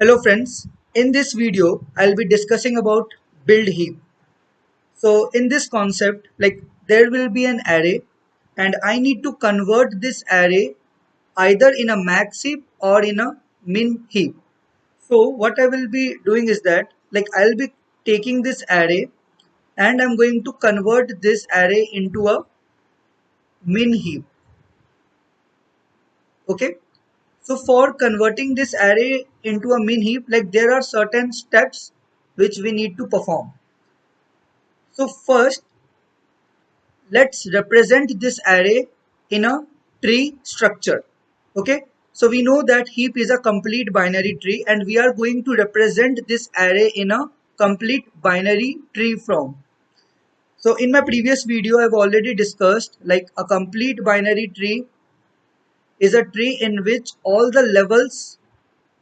Hello friends, in this video I'll be discussing about build heap. So in this concept, there will be an array and I need to convert this array either in a max heap or in a min heap. So what I will be doing is that I'll be taking this array and I'm going to convert this array into a min heap. Okay. So for converting this array into a min heap, there are certain steps which we need to perform. So first, let's represent this array in a tree structure. Okay. So we know that heap is a complete binary tree and we are going to represent this array in a complete binary tree form. So in my previous video, I've already discussed a complete binary tree is a tree in which all the levels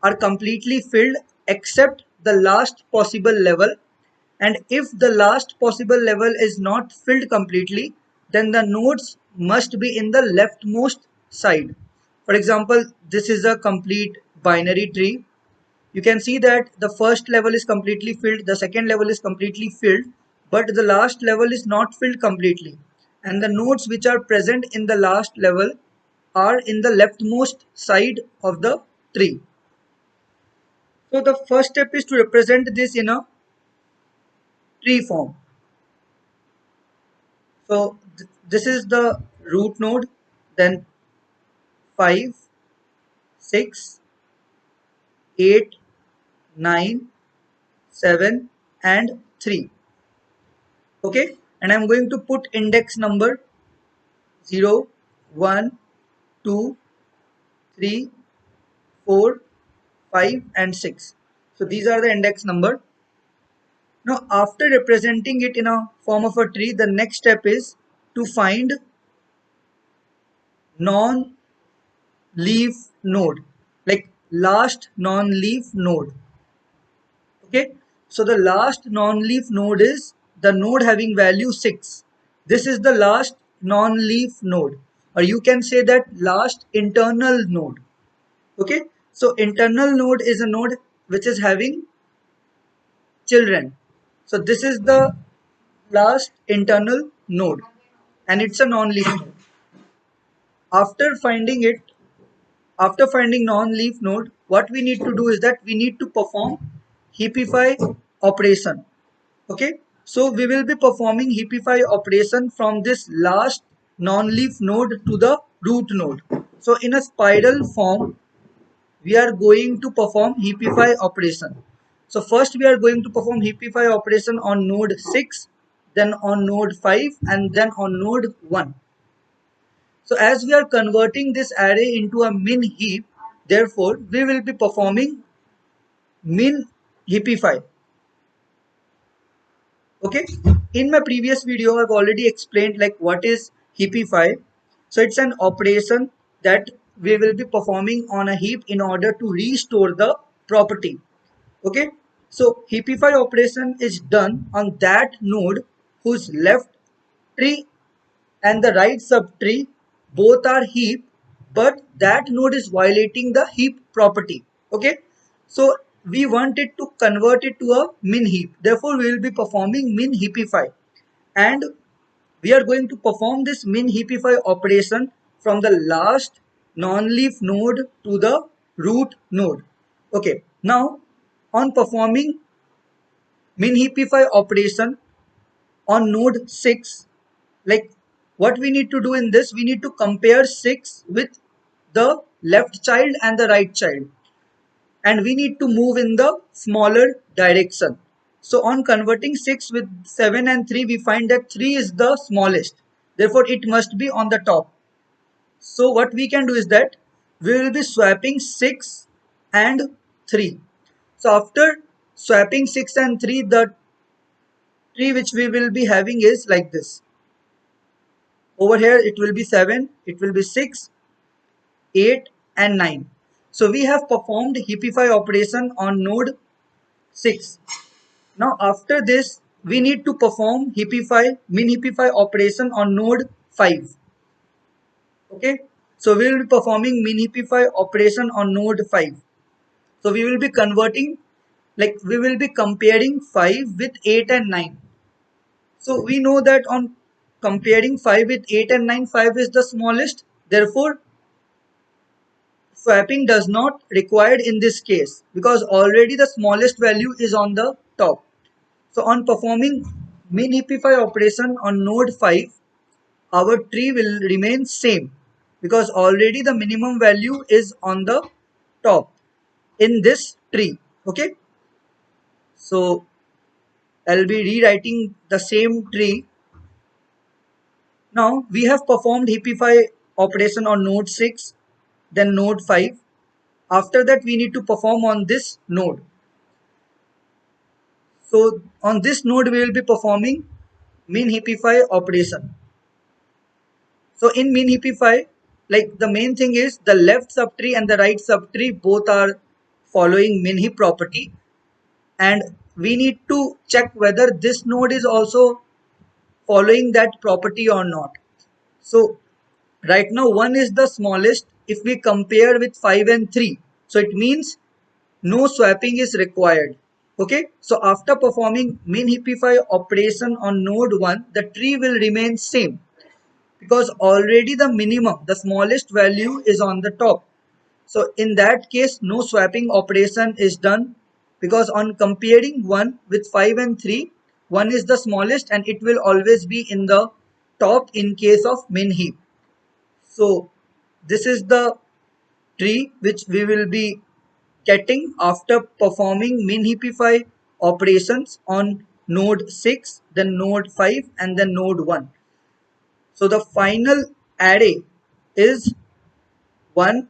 are completely filled except the last possible level, and if the last possible level is not filled completely, then the nodes must be in the leftmost side. For example, this is a complete binary tree. You can see that the first level is completely filled, the second level is completely filled, but the last level is not filled completely, and the nodes which are present in the last level are in the leftmost side of the tree. So the first step is to represent this in a tree form. So this is the root node, then 5, 6, 8, 9, 7 and 3. Okay, and I'm going to put index number 0, 1, 2, 3, 4, 5 and 6. So these are the index number. Now after representing it in a form of a tree, the next step is to find non leaf node, like last non-leaf node. Okay, so the last non-leaf node is the node having value 6. This is the last non-leaf node, or you can say that last internal node. Okay, so internal node is a node which is having children. So this is the last internal node and it's a non-leaf node. After finding it, after finding non-leaf node, what we need to do is that we need to perform heapify operation. Okay, so we will be performing heapify operation from this last non-leaf node to the root node. So in a spiral form, we are going to perform heapify operation. So first we are going to perform heapify operation on node 6, then on node 5 and then on node 1. So as we are converting this array into a min heap, therefore we will be performing min heapify. Okay, in my previous video I've already explained what is heapify. So it's an operation that we will be performing on a heap in order to restore the property. Okay, so heapify operation is done on that node whose left tree and the right subtree both are heap, but that node is violating the heap property. Okay, so we want it to convert it to a min heap, therefore we will be performing min heapify, and we are going to perform this min heapify operation from the last non-leaf node to the root node. Okay, now on performing min heapify operation on node 6, like what we need to do in this, we need to compare 6 with the left child and the right child, and we need to move in the smaller direction. So on converting 6 with 7 and 3, we find that 3 is the smallest, therefore it must be on the top. So what we can do is that we will be swapping 6 and 3. So after swapping 6 and 3, the tree which we will be having is like this. Over here it will be 7, it will be 6, 8 and 9. So we have performed heapify operation on node 6. Now after this we need to perform heapify min heapify operation on node 5. Okay, so we will be performing min heapify operation on node 5. So we will be converting, like we will be comparing 5 with 8 and 9. So we know that on comparing 5 with 8 and 9, 5 is the smallest. Therefore, swapping does not required in this case because already the smallest value is on the top. So on performing min heapify operation on node 5, our tree will remain same because already the minimum value is on the top in this tree. Okay. So I'll be rewriting the same tree. Now we have performed heapify operation on node 6, then node 5. After that we need to perform on this node. So on this node we will be performing min heapify operation. So in min heapify, like the main thing is the left subtree and the right subtree both are following min heap property, and we need to check whether this node is also following that property or not. So right now 1 is the smallest if we compare with 5 and 3. So it means no swapping is required. Okay. So after performing min heapify operation on node 1, the tree will remain same because already the minimum, the smallest value is on the top. So in that case, no swapping operation is done because on comparing 1 with 5 and 3, 1 is the smallest and it will always be in the top in case of min heap. So this is the tree which we will be getting after performing min heapify operations on node 6, then node 5 and then node 1. So the final array is 1,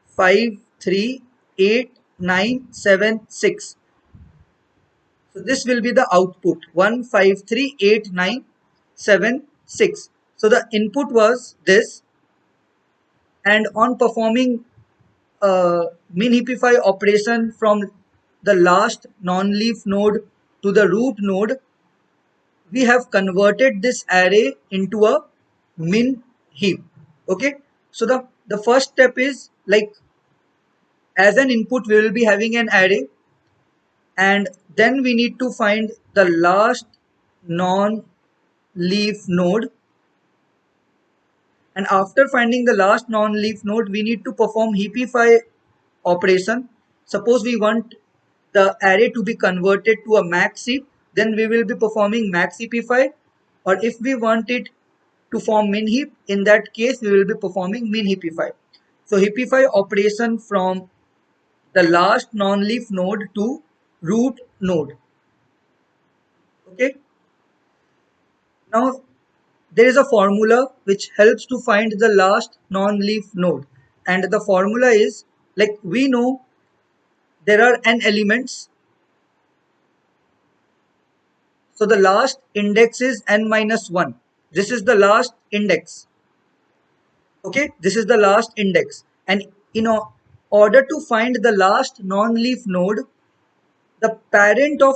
5, 3, 8, 9, 7, 6. So this will be the output 1, 5, 3, 8, 9, 7, 6. So the input was this, and on performing min heapify operation from the last non-leaf node to the root node, we have converted this array into a min heap. Okay. So the first step is like as an input we will be having an array, and then we need to find the last non-leaf node, and after finding the last non-leaf node we need to perform heapify operation. Suppose we want the array to be converted to a max heap, then we will be performing max heapify, or if we want it to form min heap, in that case we will be performing min heapify. So heapify operation from the last non-leaf node to root node. Okay. Now there is a formula which helps to find the last non-leaf node, and the formula is like we know there are n elements, so the last index is n minus 1. This is the last index. Okay, this is the last index, and in order to find the last non-leaf node, the parent of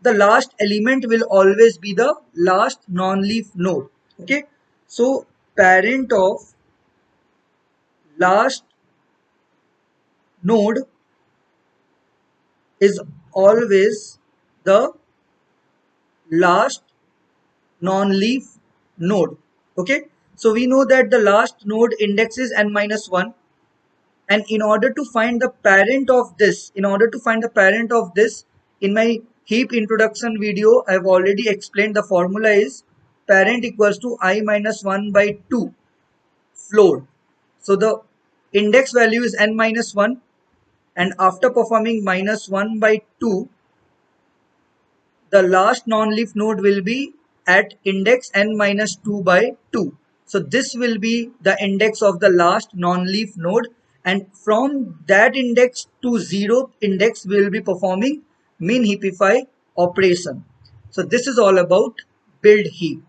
the last element will always be the last non-leaf node. Okay, so parent of last node is always the last non-leaf node. Okay, so we know that the last node index is n minus 1, and in order to find the parent of this, in my heap introduction video I've already explained the formula is parent equals to I minus 1 by 2 floor. So the index value is n minus 1, and after performing minus 1 by 2, the last non-leaf node will be at index n minus 2 by 2. So this will be the index of the last non-leaf node, and from that index to 0th index we will be performing min heapify operation. So this is all about build heap.